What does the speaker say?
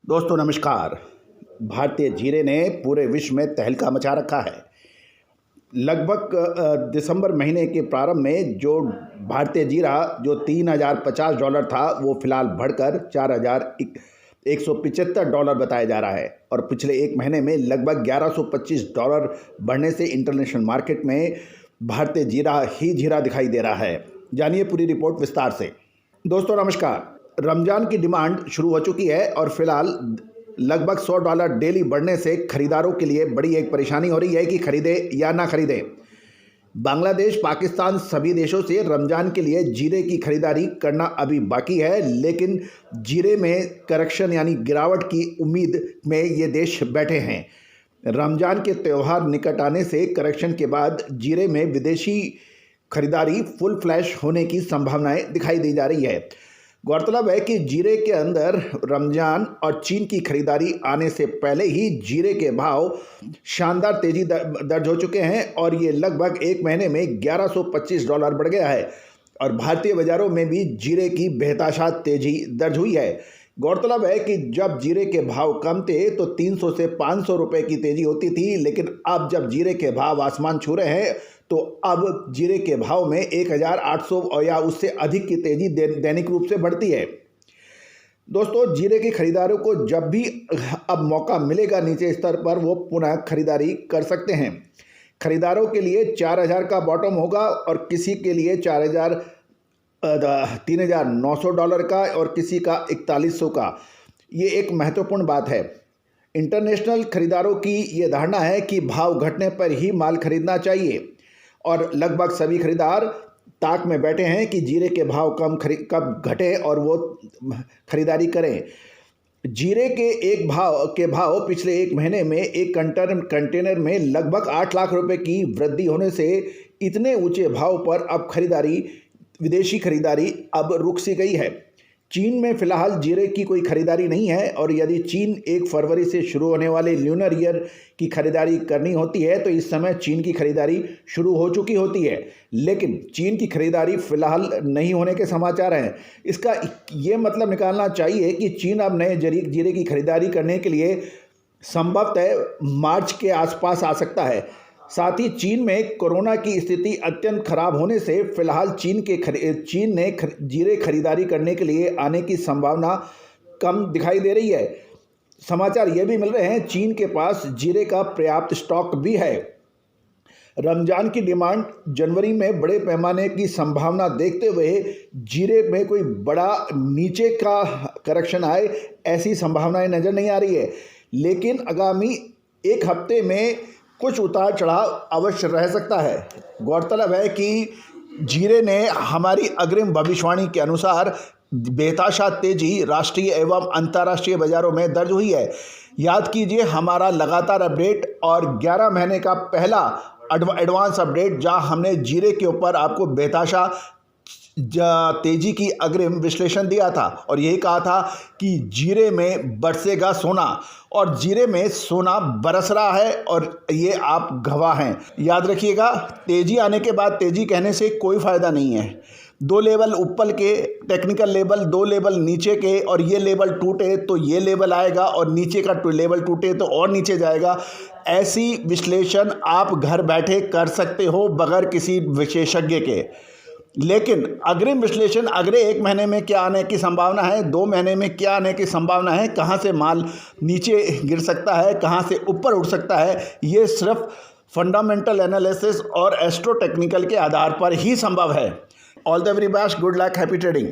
दोस्तों नमस्कार। भारतीय जीरे ने पूरे विश्व में तहलका मचा रखा है। लगभग दिसंबर महीने के प्रारंभ में जो भारतीय जीरा जो $3050 था वो फिलहाल बढ़कर $4175 बताया जा रहा है और पिछले एक महीने में लगभग $1125 बढ़ने से इंटरनेशनल मार्केट में भारतीय जीरा ही जीरा दिखाई दे रहा है। जानिए पूरी रिपोर्ट विस्तार से। दोस्तों नमस्कार। रमज़ान की डिमांड शुरू हो चुकी है और फिलहाल लगभग $100 डेली बढ़ने से खरीदारों के लिए बड़ी एक परेशानी हो रही है कि खरीदे या ना खरीदें। बांग्लादेश, पाकिस्तान सभी देशों से रमज़ान के लिए जीरे की खरीदारी करना अभी बाकी है, लेकिन जीरे में करेक्शन यानी गिरावट की उम्मीद में ये देश बैठे हैं। रमज़ान के त्यौहार निकट आने से करेक्शन के बाद जीरे में विदेशी खरीदारी फुल फ्लैश होने की संभावनाएं दिखाई दी जा रही है। गौरतलब है कि जीरे के अंदर रमज़ान और चीन की खरीदारी आने से पहले ही जीरे के भाव शानदार तेज़ी दर्ज हो चुके हैं और ये लगभग एक महीने में $1125 बढ़ गया है और भारतीय बाज़ारों में भी जीरे की बेतहाशा तेज़ी दर्ज हुई है। गौरतलब है कि जब जीरे के भाव कम थे तो 300 से 500 रुपये की तेज़ी होती थी, लेकिन अब जब जीरे के भाव आसमान छू रहे हैं तो अब जीरे के भाव में 1800 या उससे अधिक की तेज़ी दैनिक रूप से बढ़ती है। दोस्तों जीरे के खरीदारों को जब भी अब मौका मिलेगा नीचे स्तर पर वो पुनः खरीदारी कर सकते हैं। खरीदारों के लिए 4000 का बॉटम होगा और किसी के लिए $3900 का और किसी का 4100 का। ये एक महत्वपूर्ण बात है। इंटरनेशनल खरीदारों की ये धारणा है कि भाव घटने पर ही माल खरीदना चाहिए और लगभग सभी खरीदार ताक में बैठे हैं कि जीरे के भाव कब घटे और वो खरीदारी करें। जीरे के भाव पिछले एक महीने में एक कंटेनर में लगभग 8 लाख रुपए की वृद्धि होने से इतने ऊंचे भाव पर अब विदेशी खरीदारी अब रुक सी गई है। चीन में फिलहाल जीरे की कोई खरीदारी नहीं है और यदि चीन 1 फरवरी से शुरू होने वाले ल्यूनर ईयर की खरीदारी करनी होती है तो इस समय चीन की खरीदारी शुरू हो चुकी होती है, लेकिन चीन की खरीदारी फिलहाल नहीं होने के समाचार हैं। इसका ये मतलब निकालना चाहिए कि चीन अब नए जीरे की खरीदारी करने के लिए संभवतः मार्च के आसपास आ सकता है। साथ ही चीन में कोरोना की स्थिति अत्यंत खराब होने से फिलहाल चीन ने जीरे खरीदारी करने के लिए आने की संभावना कम दिखाई दे रही है। समाचार ये भी मिल रहे हैं चीन के पास जीरे का पर्याप्त स्टॉक भी है। रमज़ान की डिमांड जनवरी में बड़े पैमाने की संभावना देखते हुए जीरे में कोई बड़ा नीचे का करेक्शन आए ऐसी संभावनाएं नज़र नहीं आ रही है, लेकिन आगामी एक हफ्ते में कुछ उतार चढ़ाव अवश्य रह सकता है। गौरतलब है कि जीरे ने हमारी अग्रिम भविष्यवाणी के अनुसार बेतहाशा तेजी राष्ट्रीय एवं अंतर्राष्ट्रीय बाज़ारों में दर्ज हुई है। याद कीजिए हमारा लगातार अपडेट और 11 महीने का पहला एडवांस अपडेट जहां हमने जीरे के ऊपर आपको बेतहाशा तेजी की अग्रिम विश्लेषण दिया था और यही कहा था कि जीरे में बरसेगा सोना और जीरे में सोना बरस रहा है और ये आप गवाह हैं। याद रखिएगा, तेजी आने के बाद तेजी कहने से कोई फ़ायदा नहीं है। 2 लेवल ऊपर के टेक्निकल लेवल, 2 लेवल नीचे के और ये लेवल टूटे तो ये लेवल आएगा और नीचे का लेवल टूटे तो और नीचे जाएगा। ऐसी विश्लेषण आप घर बैठे कर सकते हो बगैर किसी विशेषज्ञ के, लेकिन अग्रिम विश्लेषण अगले एक महीने में क्या आने की संभावना है, 2 महीने में क्या आने की संभावना है, कहां से माल नीचे गिर सकता है, कहां से ऊपर उठ सकता है, ये सिर्फ फंडामेंटल एनालिसिस और एस्ट्रो टेक्निकल के आधार पर ही संभव है। All the very best, good luck, happy trading.